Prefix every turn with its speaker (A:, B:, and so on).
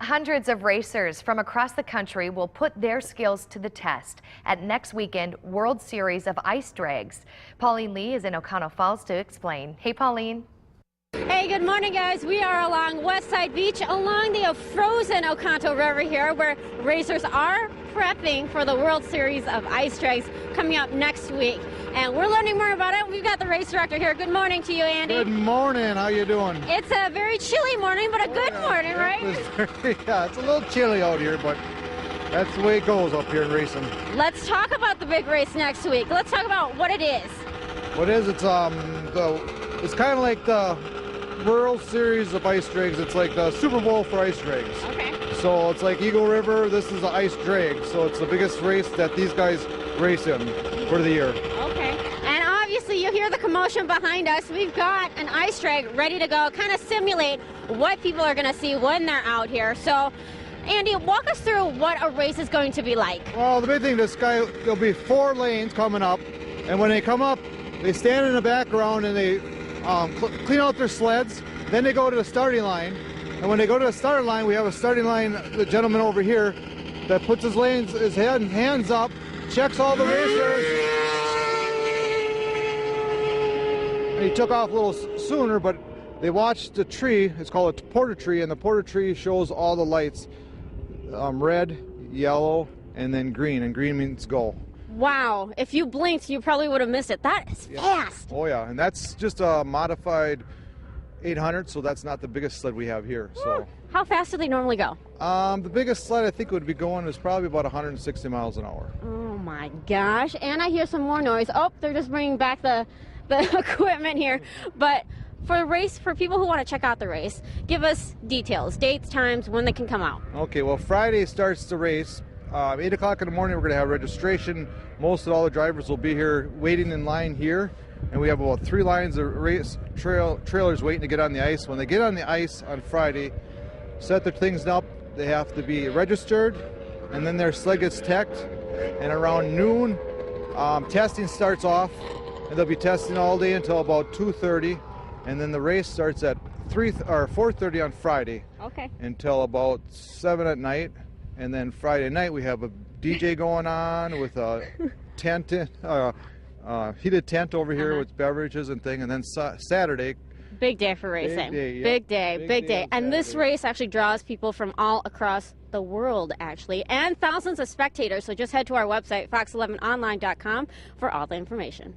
A: Hundreds of racers from across the country will put their skills to the test at next weekend World Series of Ice Drags. Pauline Lee is in Oconto Falls to explain. Hey, Pauline.
B: Hey, good morning, guys. We are along Westside Beach, along the frozen Oconto River here, where racers are prepping for the World Series of Ice Drags coming up next week. And we're learning more about it. We've got the race director here. Good morning to you, Andy.
C: Good morning. How you doing?
B: It's a very chilly morning, but a good morning, right?
C: Yeah, it's a little chilly out here, but that's the way it goes up here in racing.
B: Let's talk about the big race next week. Let's talk about what it is.
C: What is it's it's kind of like the World Series of Ice Drags. It's like the Super Bowl for ice drags.
B: Okay.
C: So it's like Eagle River. This is the ice drag. So it's the biggest race that these guys race in for the year.
B: Okay. And obviously you hear the commotion behind us. We've got an ice drag ready to go, kind of simulate what people are going to see when they're out here. So Andy, walk us through what a race is going to be like.
C: Well, the big thing, there'll be 4 lanes coming up, and when they come up, they stand in the background and they clean out their sleds. Then they go to the starting line, and when they go to the starting line, we have a starting line, the gentleman over here that puts his hands up, checks all the racers. And he took off a little sooner, but they watched the tree. It's called a porter tree, and the porter tree shows all the lights, red, yellow, and then green, and green means go.
B: Wow, if you blinked, you probably would have missed it. That is fast.
C: Oh yeah, and that's just a modified 800, so that's not the biggest sled we have here. So
B: how fast do they normally go?
C: The biggest sled I think would be going is probably about 160 miles an hour.
B: Oh my gosh, and I hear some more noise. Oh, they're just bringing back the equipment here. But for the race, for people who want to check out the race, give us details, dates, times, when they can come out.
C: Okay, well, Friday starts the race. 8 o'clock in the morning, we're going to have registration. Most of all the drivers will be here waiting in line here, and we have about 3 lines of race trailers waiting to get on the ice. When they get on the ice on Friday, set their things up, they have to be registered, and then their sled gets teched, and around noon testing starts off, and they'll be testing all day until about 2:30, and then the race starts at 4:30 on Friday.
B: Okay.
C: Until about 7 at night. And then Friday night we have a DJ going on with a tent, heated tent over here with beverages and thing. And then Saturday.
B: Big day for racing.
C: Big day.
B: Big day. And this race actually draws people from all across the world, actually, and thousands of spectators. So just head to our website, fox11online.com, for all the information.